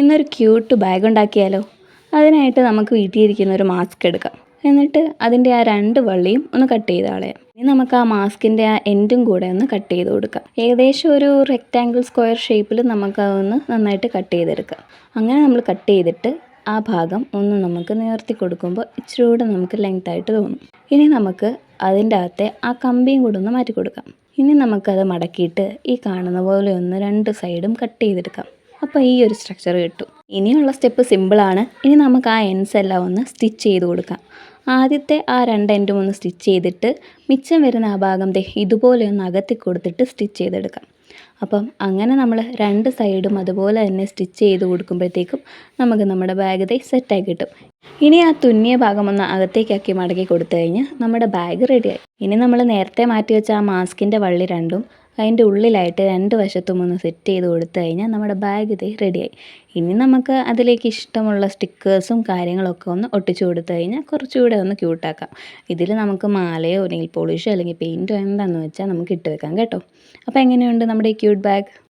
ഇന്നൊരു cute bag ഉണ്ടാക്കിയാലോ? അതിനായിട്ട് നമുക്ക് വീട്ടിലിരിക്കുന്ന ഒരു മാസ്ക് എടുക്കാം. എന്നിട്ട് അതിൻ്റെ ആ 2 വള്ളിയും ഒന്ന് കട്ട് ചെയ്ത് കളയാം. ഇനി നമുക്ക് ആ മാസ്കിൻ്റെ ആ എൻഡും കൂടെ ഒന്ന് കട്ട് ചെയ്ത് കൊടുക്കാം. ഏകദേശം ഒരു റെക്റ്റാങ്കിൾ സ്ക്വയർ ഷേപ്പിൽ നമുക്കതൊന്ന് നന്നായിട്ട് കട്ട് ചെയ്തെടുക്കാം. അങ്ങനെ നമ്മൾ കട്ട് ചെയ്തിട്ട് ആ ഭാഗം ഒന്ന് നമുക്ക് നിവർത്തി കൊടുക്കുമ്പോൾ ഇച്ചിരി കൂടെ നമുക്ക് ലെങ്ത് ആയിട്ട് തോന്നും. ഇനി നമുക്ക് അതിൻ്റെ അകത്തെ ആ കമ്പിയും കൂടെ ഒന്ന് മാറ്റി കൊടുക്കാം. ഇനി നമുക്കത് മടക്കിയിട്ട് ഈ കാണുന്ന പോലെ ഒന്ന് 2 സൈഡും കട്ട് ചെയ്തെടുക്കാം. അപ്പോൾ ഈ ഒരു സ്ട്രക്ചർ കിട്ടും. ഇനിയുള്ള സ്റ്റെപ്പ് സിമ്പിളാണ്. ഇനി നമുക്ക് ആ എൻഡ്സ് എല്ലാം ഒന്ന് സ്റ്റിച്ച് ചെയ്ത് കൊടുക്കാം. ആദ്യത്തെ ആ 2 എൻഡും ഒന്ന് സ്റ്റിച്ച് ചെയ്തിട്ട് മിച്ചം വരുന്ന ആ ഭാഗം ഇതുപോലെ ഒന്ന് അകത്തി കൊടുത്തിട്ട് സ്റ്റിച്ച് ചെയ്തെടുക്കാം. അപ്പം അങ്ങനെ നമ്മൾ 2 സൈഡും അതുപോലെ തന്നെ സ്റ്റിച്ച് ചെയ്ത് കൊടുക്കുമ്പോഴത്തേക്കും നമുക്ക് നമ്മുടെ ബാഗ് സെറ്റായി കിട്ടും. ഇനി ആ തുന്നിയ ഭാഗം ഒന്ന് അകത്തേക്കാക്കി മടക്കി കൊടുത്തു കഴിഞ്ഞാൽ നമ്മുടെ ബാഗ് റെഡിയായി. ഇനി നമ്മൾ നേരത്തെ മാറ്റി വെച്ച ആ മാസ്കിൻ്റെ വള്ളി രണ്ടും അതിൻ്റെ ഉള്ളിലായിട്ട് 2 വശത്തും ഒന്ന് സെറ്റ് ചെയ്ത് കൊടുത്തു കഴിഞ്ഞാൽ നമ്മുടെ ബാഗ് റെഡിയായി. ഇനി നമുക്ക് അതിലേക്ക് ഇഷ്ടമുള്ള സ്റ്റിക്കേഴ്സും കാര്യങ്ങളൊക്കെ ഒന്ന് ഒട്ടിച്ചു കൊടുത്തു കഴിഞ്ഞാൽ കുറച്ചുകൂടെ ഒന്ന് ക്യൂട്ടാക്കാം. ഇതിൽ നമുക്ക് മാലയോ നെയിൽ പോളിഷോ അല്ലെങ്കിൽ പെയിൻറ്റോ എന്താണെന്ന് വെച്ചാൽ നമുക്ക് ഇട്ട് വെക്കാം കേട്ടോ. അപ്പോൾ എങ്ങനെയുണ്ട് നമ്മുടെ ഈ ക്യൂട്ട് ബാഗ്?